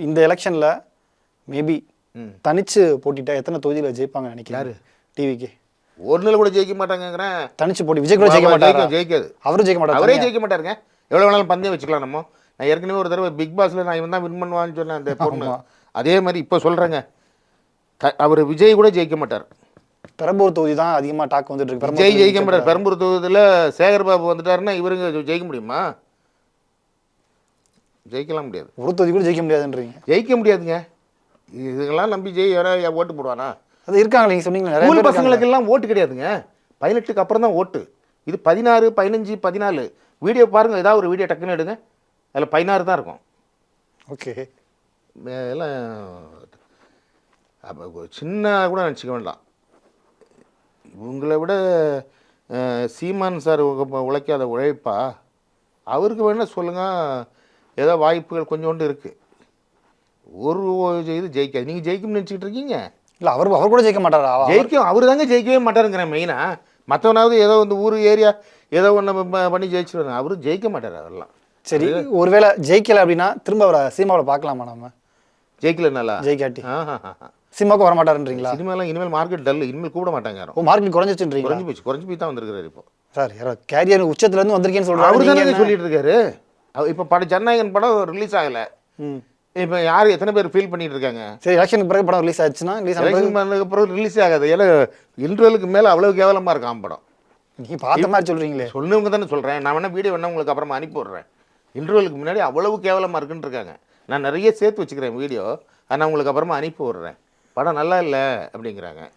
இந்த எலெக்ஷன்ல மேபி தனிச்சு போட்டிட்டா எத்தனை தொகுதியில ஜெயிப்பாங்க நினைக்கிறாரு டிவிக்கு? ஒரு நிலை கூட ஜெயிக்க மாட்டாங்கிறேன். தனிச்சு போட்டி விஜய் கூட ஜெயிக்க மாட்டாரு. ஜெயிக்காது, அவரும் ஜெயிக்க மாட்டாரு. அவரே ஜெயிக்க மாட்டாருங்க. எவ்வளவு வேணாலும் பந்தயம் வச்சுக்கலாம். நம்ம நான் ஏற்கனவே ஒரு தடவை பிக் பாஸ்ல நான் இவன் தான் வின் பண்ணுவான்னு சொன்னேன் அந்த பொண்ணு. அதே மாதிரி இப்போ சொல்றேங்க, அவர் விஜய் கூட ஜெயிக்க மாட்டார். பெரம்பூர் தொகுதி தான் அதிகமா டாக் வந்துட்டு இருக்கு. விஜய் ஜெயிக்க மாட்டார். பெரம்பூர் தொகுதியில் சேகர்பாபு வந்துட்டாருன்னா இவருங்க ஜெயிக்க முடியுமா? ஜெயிக்கலாம் முடியாது. ஒரு தொகுதி கூட ஜெயிக்க முடியாதுன்றீங்க? ஜெயிக்க முடியாதுங்க. இதுக்கெல்லாம் நம்பி யாராவது ஓட்டு போடுவானா? அது இருக்காங்க, நீங்க சொன்னீங்க ஸ்கூல் பசங்களுக்கு எல்லாம் ஓட்டு கிடையாதுங்க. 18க்கு அப்புறம் தான் ஓட்டு. இது 16, 15, 14 வீடியோ பாருங்க. ஏதாவது ஒரு வீடியோ டக்குன்னு எடுங்க, அதில் 16 தான் இருக்கும். ஓகே, எல்லாம் அப்போ சின்ன கூட நினச்சிக்க வேண்டாம். இவங்களை விட சீமான் சார் உழைக்காத உழைப்பா? அவருக்கு வேணா சொல்லுங்க, ஏதோ வாய்ப்புகள் கொஞ்சோண்டு இருக்குது. ஒரு இது ஜெயிக்காது. நீங்கள் ஜெயிக்கும்னு நினச்சிக்கிட்டு இருக்கீங்க. இல்லை, அவர் கூட ஜெயிக்க மாட்டாரா? ஜெயிக்கும். அவர் தாங்க ஜெயிக்கவே மாட்டாருங்கிறேன் மெயினாக. மற்றவனாவது ஏதோ வந்து ஊர் ஏரியா ஏதோ ஒன்று பண்ணி ஜெயிச்சிருவாங்க. அவரும் ஜெயிக்க மாட்டார். அவரெல்லாம் சரி, ஒருவேளை ஜெயிக்கலை அப்படின்னா திரும்ப அவரை சினிமாவில் பார்க்கலாமா? நம்ம ஜெயிக்கலனால ஜெயிக்காட்டி சினிமாவுக்கு வர மாட்டாருன்றீங்களா? சினிமாலாம் இனிமேல் மார்க்கெட் டல். இனிமேல் கூப்பிட மாட்டாங்க யாரும். மார்க்கெட் குறைஞ்சிச்சுன்றீங்க? குறைஞ்சி போய் தான் வந்திருக்காரு இப்போ. சார் யாரோ கேரியர் உச்சத்துலேருந்து வந்திருக்கேன்னு சொல்கிறாரு. அவர் தானே சொல்லிட்டு இருக்காரு. இப்போ ஜனநாயகன் படம் ரிலீஸ் ஆகலை. இப்போ யார் எத்தனை பேர் ஃபீல் பண்ணிட்டு இருக்காங்க? சரி, எலெக்ஷனுக்கு பிறகு படம் ரிலீஸ் ஆச்சுன்னா ரிலீஸ் ஆகாது. ஏன்னா இன்டர்வலுக்கு மேலே அவ்வளோ கேவலமாக இருக்கான் படம். நீங்கள் பார்த்த மாதிரி சொல்கிறீங்களே. சொன்னவங்க தானே சொல்கிறேன். நான் வேணா வீடியோ வேணா உங்களுக்கு அப்புறமா அனுப்பி விட்றேன். இன்டர்வலுக்கு முன்னாடி அவ்வளவு கேவலமாக இருக்குன்னு இருக்காங்க. நான் நிறைய சேர்த்து வச்சுக்கிறேன் வீடியோ. அதை நான் உங்களுக்கு அப்புறமா அனுப்பி விட்றேன். படம் நல்லா இல்லை அப்படிங்கிறாங்க.